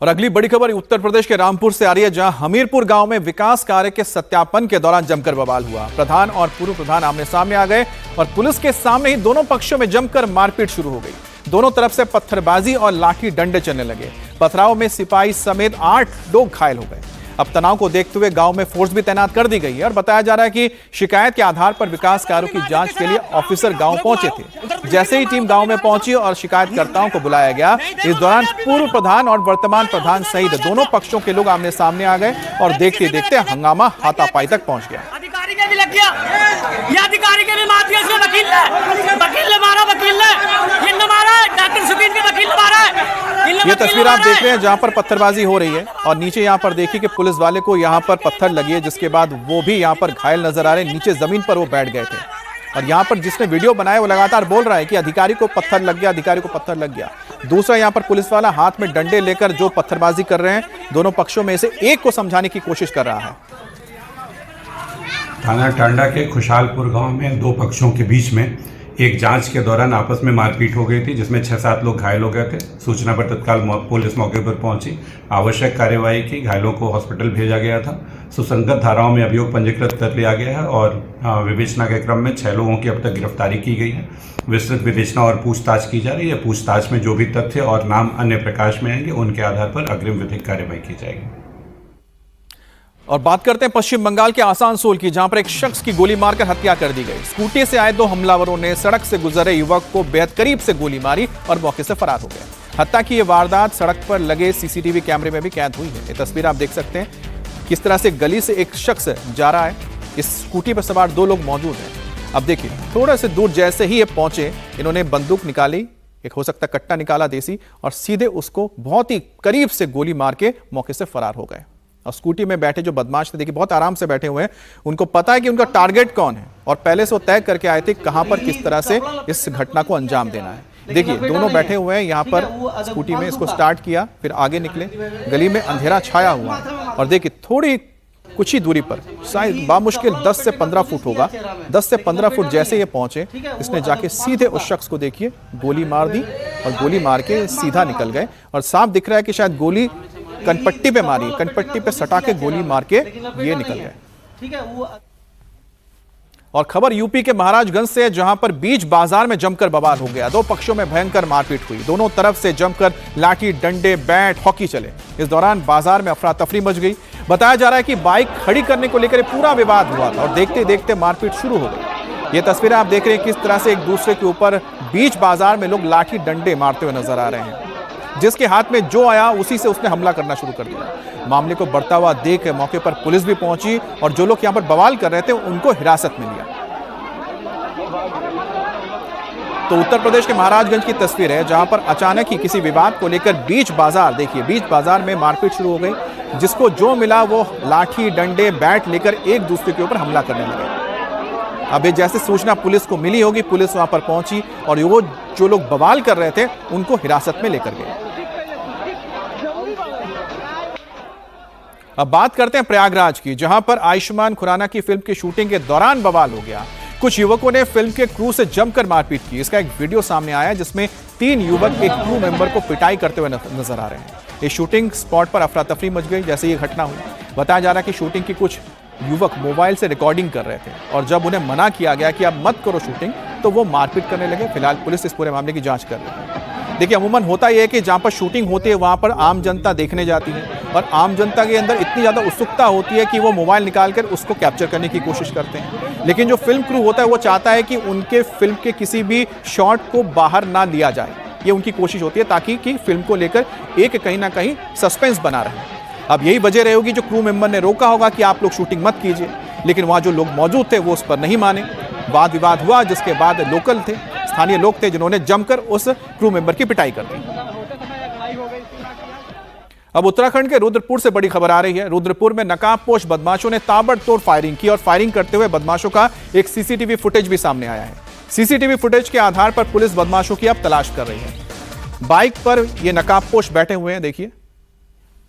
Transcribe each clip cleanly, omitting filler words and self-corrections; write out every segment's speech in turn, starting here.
और अगली बड़ी खबर उत्तर प्रदेश के रामपुर से आ रही है, जहां हमीरपुर गांव में विकास कार्य के सत्यापन के दौरान जमकर बवाल हुआ। प्रधान और पूर्व प्रधान आमने सामने आ गए और पुलिस के सामने ही दोनों पक्षों में जमकर मारपीट शुरू हो गई। दोनों तरफ से पत्थरबाजी और लाठी डंडे चलने लगे। पथराव में सिपाही समेत 8 लोग घायल हो गए। अब तनाव को देखते हुए गांव में फोर्स भी तैनात कर दी गई है और बताया जा रहा है कि शिकायत के आधार पर विकास कार्यों की जांच के लिए ऑफिसर गांव पहुंचे थे। जैसे ही टीम गांव में पहुंची और शिकायतकर्ताओं को बुलाया गया, इस दौरान पूर्व प्रधान और वर्तमान प्रधान सहित दोनों पक्षों के लोग आमने सामने आ गए और देखते देखते हंगामा हाथापाई तक पहुंच गया। अधिकारी के भी लग गया, ये अधिकारी के भी मार दिया, इसमें वकील ने मारा, वकील ने मारा, डॉक्टर सुकीन के वकील ने मारा। ये तस्वीर आप देख रहे हैं जहां पर पत्थरबाजी हो रही है और नीचे यहां पर देखिए कि पुलिस वाले को यहां पर पत्थर लगे, जिसके बाद वो भी यहां पर घायल नजर आ रहे हैं। नीचे जमीन पर वो बैठ गए थे और यहां पर जिसने वीडियो बनाया वो लगातार बोल रहा है कि अधिकारी को पत्थर लग गया, अधिकारी को पत्थर लग गया। दूसरा यहां पर पुलिस वाला हाथ में डंडे लेकर जो पत्थरबाजी कर रहे हैं, दोनों पक्षों में से एक को समझाने की कोशिश कर रहा है। थाना टांडा के खुशहालपुर गांव में दो पक्षों के बीच में एक जांच के दौरान आपस में मारपीट हो गई थी, जिसमें 6-7 लोग घायल हो गए थे। सूचना पर तत्काल पुलिस मौके पर पहुंची, आवश्यक कार्यवाही की, घायलों को हॉस्पिटल भेजा गया था। सुसंगत धाराओं में अभियोग पंजीकृत कर लिया गया है और विवेचना के क्रम में 6 लोगों की अब तक गिरफ्तारी की गई है। विस्तृत विवेचना और पूछताछ की जा रही है। पूछताछ में जो भी तथ्य और नाम अन्य प्रकाश में आएंगे, उनके आधार पर अग्रिम विधिक कार्यवाही की जाएगी। और बात करते हैं पश्चिम बंगाल के आसानसोल की, जहां पर एक शख्स की गोली मारकर हत्या कर दी गई। स्कूटी से आए 2 हमलावरों ने सड़क से गुजरे युवक को बेहद करीब से गोली मारी और मौके से फरार हो गए। हत्या की यह वारदात सड़क पर लगे सीसीटीवी कैमरे में भी कैद हुई है। ये तस्वीर आप देख सकते हैं किस तरह से गली से एक शख्स जा रहा है। इस स्कूटी पर सवार 2 लोग मौजूद हैं। अब देखिए, थोड़े से दूर जैसे ही ये पहुंचे, इन्होंने बंदूक निकाली, एक हो सकता कट्टा निकाला देसी, और सीधे उसको बहुत ही करीब से गोली मार के मौके से फरार हो गए। और स्कूटी में बैठे जो बदमाश थे, देखिए बहुत आराम से बैठे हुए हैं। उनको पता है कि उनका टारगेट कौन है और पहले से वो तय करके आए थे कहां पर किस तरह से इस घटना को अंजाम देना है। देखिए दोनों बैठे हुए हैं यहाँ पर स्कूटी में, इसको स्टार्ट किया, फिर आगे निकले। गली में अंधेरा छाया हुआ है और देखिए थोड़ी कुछ ही दूरी पर, शायद बामुश्किल 10 से 15 फुट होगा, 10 से 15 फुट जैसे ये पहुंचे, इसने जाके सीधे उस शख्स को देखिए गोली मार दी और गोली मार के सीधा निकल गए। और साफ दिख रहा है कि शायद गोली कनपट्टी पे मारी, कनपट्टी पे सटा के गोली मार के ये निकल गए। और खबर यूपी के महाराजगंज से, जहां पर बीच बाजार में जमकर बवाल हो गया। 2 पक्षों में भयंकर मारपीट हुई। दोनों तरफ से जमकर लाठी, डंडे, बैट, हॉकी चले। इस दौरान बाजार में अफरा तफरी मच गई। बताया जा रहा है कि बाइक खड़ी करने को लेकर पूरा विवाद हुआ था और देखते देखते मारपीट शुरू हो गई। ये तस्वीरें आप देख रहे हैं किस तरह से एक दूसरे के ऊपर बीच बाजार में लोग लाठी डंडे मारते हुए नजर आ रहे हैं। जिसके हाथ में जो आया उसी से उसने हमला करना शुरू कर दिया। मामले को बढ़ता हुआ देख मौके पर पुलिस भी पहुंची और जो लोग यहां पर बवाल कर रहे थे उनको हिरासत में लिया। तो उत्तर प्रदेश के महाराजगंज की तस्वीर है, जहां पर अचानक ही किसी विवाद को लेकर बीच बाजार, देखिए बीच बाजार में मारपीट शुरू हो गई। जिसको जो मिला वो लाठी, डंडे, बैट लेकर एक दूसरे के ऊपर हमला करने लगे। अब ये जैसे सूचना पुलिस को मिली होगी, पुलिस वहां पर पहुंची और वो जो लोग बवाल कर रहे थे उनको हिरासत में लेकर गए। अब बात करते हैं प्रयागराज की, जहां पर आयुष्मान खुराना की फिल्म की शूटिंग के दौरान बवाल हो गया। कुछ युवकों ने फिल्म के क्रू से जमकर मारपीट की। इसका एक वीडियो सामने आया जिसमें 3 युवक एक क्रू मेंबर को पिटाई करते हुए नजर आ रहे हैं। इस शूटिंग स्पॉट पर अफरा तफरी मच गई जैसे ये घटना हुई। बताया जा रहा है कि शूटिंग की कुछ युवक मोबाइल से रिकॉर्डिंग कर रहे थे और जब उन्हें मना किया गया कि आप मत करो शूटिंग, तो वो मारपीट करने लगे। फिलहाल पुलिस इस पूरे मामले की जांच कर रही है। देखिए अमूमन होता यह है कि जहां पर शूटिंग होती है वहां पर आम जनता देखने जाती है और आम जनता के अंदर इतनी ज्यादा उत्सुकता होती है कि वो मोबाइल निकालकर उसको कैप्चर करने की कोशिश करते हैं। लेकिन जो फिल्म क्रू होता है वो चाहता है कि उनके फिल्म के किसी भी शॉट को बाहर ना लिया जाए। ये उनकी कोशिश होती है ताकि कि फिल्म को लेकर एक कहीं ना कहीं सस्पेंस बना रहे। अब यही वजह रही होगी जो क्रू मेंबर ने रोका होगा कि आप लोग शूटिंग मत कीजिए, लेकिन वहां जो लोग मौजूद थे वो उस पर नहीं माने। वाद विवाद हुआ, जिसके बाद लोकल थे, स्थानीय लोग थे, जिन्होंने जमकर उस क्रू मेंबर की पिटाई कर दी। अब उत्तराखंड के रुद्रपुर से बड़ी खबर आ रही है। रुद्रपुर में नकाबपोश बदमाशों ने ताबड़तोड़ फायरिंग की और फायरिंग करते हुए बदमाशों का एक सीसीटीवी फुटेज भी सामने आया है। सीसीटीवी फुटेज के आधार पर पुलिस बदमाशों की अब तलाश कर रही है। बाइक पर ये नकाबपोश बैठे हुए हैं, देखिए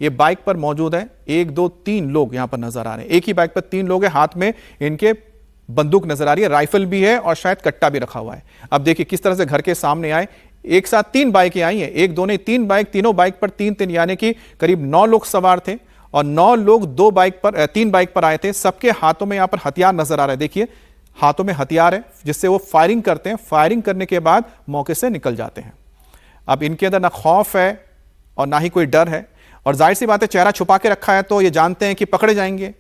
ये बाइक पर मौजूद है। 1 2 3 लोग यहां पर नजर आ रहे हैं। एक ही बाइक पर 3 लोग हैं, हाथ में इनके बंदूक नजर आ रही है, राइफल भी है और शायद कट्टा भी रखा हुआ है। अब देखिए किस तरह से घर के सामने आए, एक साथ 3 बाइकें आई हैं, एक दो नहीं 3 बाइक, तीनों बाइक पर 3-3 यानी कि करीब 9 लोग सवार थे और 9 लोग 3 बाइक पर आए थे। सबके हाथों में यहां पर हथियार नजर आ रहे हैं, देखिए हाथों में हथियार है जिससे वो फायरिंग करते हैं। फायरिंग करने के बाद मौके से निकल जाते हैं। अब इनके अंदर ना खौफ है और ना ही कोई डर है, और जाहिर सी बात है चेहरा छुपा के रखा है तो ये जानते हैं कि पकड़े जाएंगे,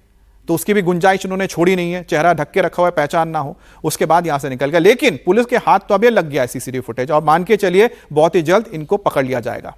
तो उसकी भी गुंजाइश उन्होंने छोड़ी नहीं है। चेहरा ढक के रखा हुआ है, पहचान ना हो, उसके बाद यहां से निकल गया। लेकिन पुलिस के हाथ तो अब ये लग गया है सीसीटीवी फुटेज, और मान के चलिए बहुत ही जल्द इनको पकड़ लिया जाएगा।